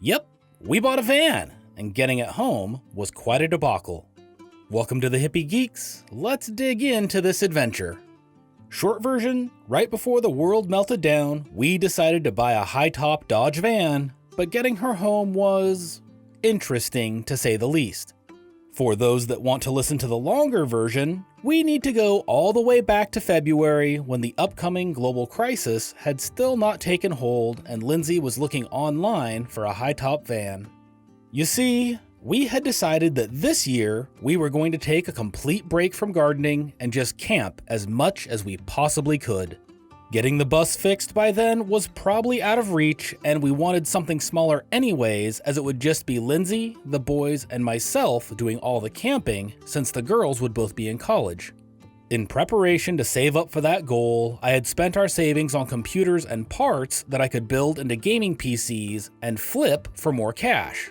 Yep, we bought a van, and getting it home was quite a debacle. Welcome to the Hippie Geeks. Let's dig into this adventure. Short version, right before the world melted down, we decided to buy a high-top Dodge van, but getting her home was interesting to say the least. For those that want to listen to the longer version, we need to go all the way back to February when the upcoming global crisis had still not taken hold and Lindsay was looking online for a high-top van. You see, we had decided that this year we were going to take a complete break from gardening and just camp as much as we possibly could. Getting the bus fixed by then was probably out of reach, and we wanted something smaller anyways, as it would just be Lindsay, the boys, and myself doing all the camping since the girls would both be in college. In preparation to save up for that goal, I had spent our savings on computers and parts that I could build into gaming PCs and flip for more cash.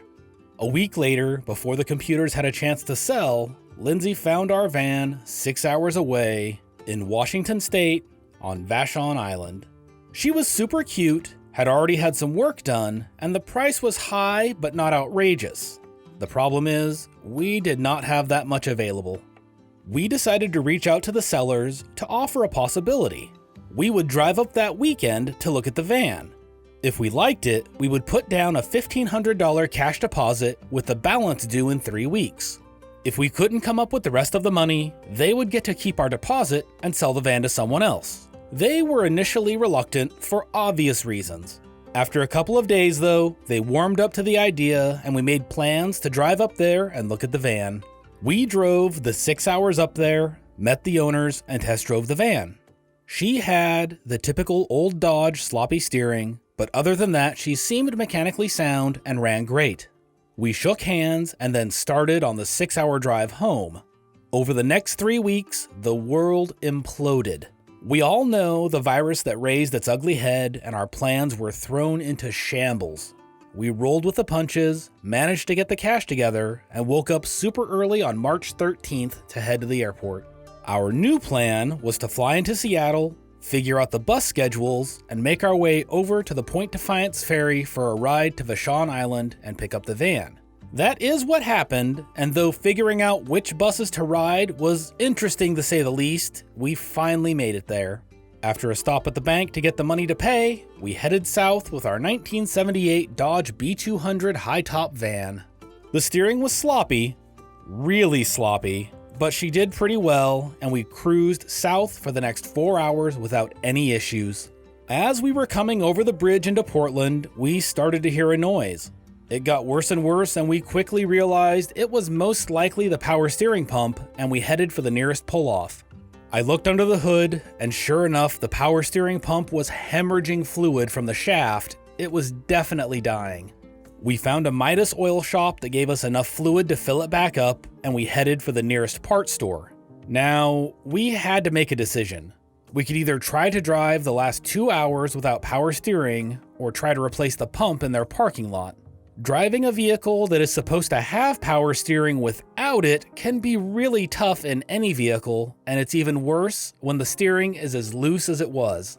A week later, before the computers had a chance to sell, Lindsay found our van 6 hours away in Washington State on Vashon Island. She was super cute, had already had some work done, and the price was high but not outrageous. The problem is, we did not have that much available. We decided to reach out to the sellers to offer a possibility. We would drive up that weekend to look at the van. If we liked it, we would put down a $1,500 cash deposit with the balance due in 3 weeks. If we couldn't come up with the rest of the money, they would get to keep our deposit and sell the van to someone else. They were initially reluctant for obvious reasons. After a couple of days though, they warmed up to the idea and we made plans to drive up there and look at the van. We drove the 6 hours up there, met the owners, and test drove the van. She had the typical old Dodge sloppy steering, but other than that she seemed mechanically sound and ran great. We shook hands and then started on the 6-hour drive home. Over the next 3 weeks, the world imploded. We all know the virus that raised its ugly head, and our plans were thrown into shambles. We rolled with the punches, managed to get the cash together, and woke up super early on March 13th to head to the airport. Our new plan was to fly into Seattle, figure out the bus schedules, and make our way over to the Point Defiance ferry for a ride to Vashon Island and pick up the van. That is what happened, and though figuring out which buses to ride was interesting to say the least, we finally made it there. After a stop at the bank to get the money to pay, we headed south with our 1978 Dodge B200 high-top van. The steering was sloppy, really sloppy, but she did pretty well, and we cruised south for the next 4 hours without any issues. As we were coming over the bridge into Portland, we started to hear a noise. It got worse and worse, and we quickly realized it was most likely the power steering pump, and we headed for the nearest pull-off. I looked under the hood, and sure enough, the power steering pump was hemorrhaging fluid from the shaft. It was definitely dying. We found a Midas oil shop that gave us enough fluid to fill it back up, and we headed for the nearest parts store. Now, we had to make a decision. We could either try to drive the last 2 hours without power steering, or try to replace the pump in their parking lot. Driving a vehicle that is supposed to have power steering without it can be really tough in any vehicle, and it's even worse when the steering is as loose as it was.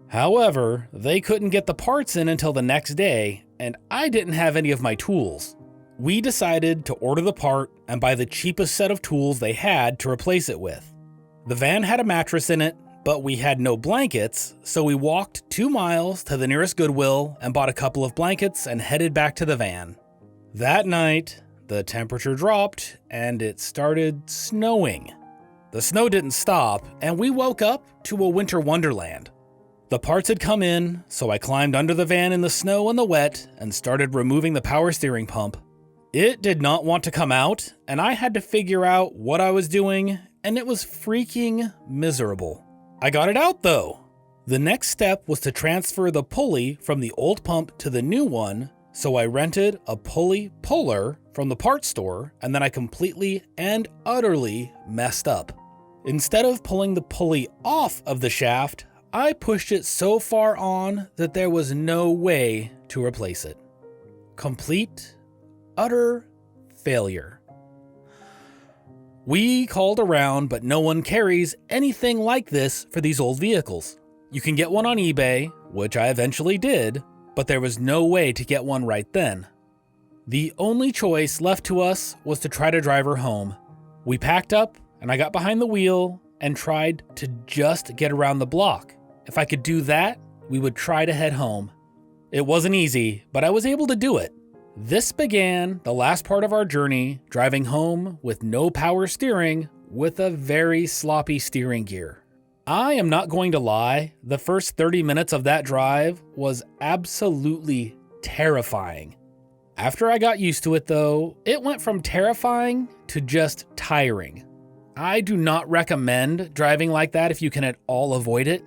However, they couldn't get the parts in until the next day, and I didn't have any of my tools. We decided to order the part and buy the cheapest set of tools they had to replace it with. The van had a mattress in it, but we had no blankets, so we walked 2 miles to the nearest Goodwill and bought a couple of blankets and headed back to the van. That night, the temperature dropped and it started snowing. The snow didn't stop, and we woke up to a winter wonderland. The parts had come in, so I climbed under the van in the snow and the wet and started removing the power steering pump. It did not want to come out, and I had to figure out what I was doing, and it was freaking miserable. I got it out though. The next step was to transfer the pulley from the old pump to the new one, so I rented a pulley puller from the parts store, and then I completely and utterly messed up. Instead of pulling the pulley off of the shaft, I pushed it so far on that there was no way to replace it. Complete, utter failure. We called around, but no one carries anything like this for these old vehicles. You can get one on eBay, which I eventually did, but there was no way to get one right then. The only choice left to us was to try to drive her home. We packed up, and I got behind the wheel and tried to just get around the block. If I could do that, we would try to head home. It wasn't easy, but I was able to do it. This began the last part of our journey, driving home with no power steering with a very sloppy steering gear. I am not going to lie, the first 30 minutes of that drive was absolutely terrifying. After I got used to it though, it went from terrifying to just tiring. I do not recommend driving like that if you can at all avoid it,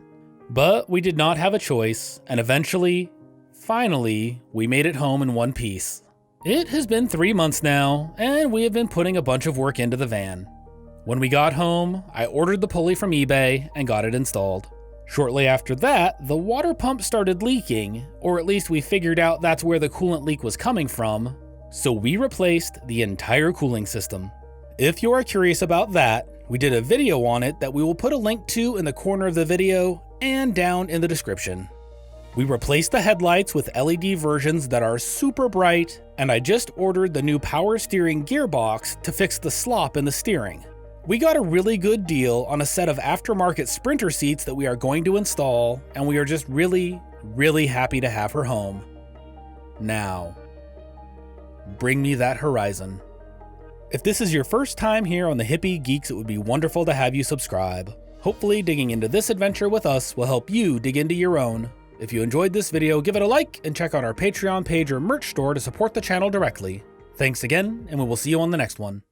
but we did not have a choice, and finally, we made it home in one piece. It has been 3 months now, and we have been putting a bunch of work into the van. When we got home, I ordered the pulley from eBay and got it installed. Shortly after that, the water pump started leaking, or at least we figured out that's where the coolant leak was coming from, so we replaced the entire cooling system. If you are curious about that, we did a video on it that we will put a link to in the corner of the video and down in the description. We replaced the headlights with LED versions that are super bright, and I just ordered the new power steering gearbox to fix the slop in the steering. We got a really good deal on a set of aftermarket Sprinter seats that we are going to install, and we are just really happy to have her home. Now, bring me that horizon. If this is your first time here on the Hippie Geeks, it would be wonderful to have you subscribe. Hopefully digging into this adventure with us will help you dig into your own. If you enjoyed this video, give it a like and check out our Patreon page or merch store to support the channel directly. Thanks again, and we will see you on the next one.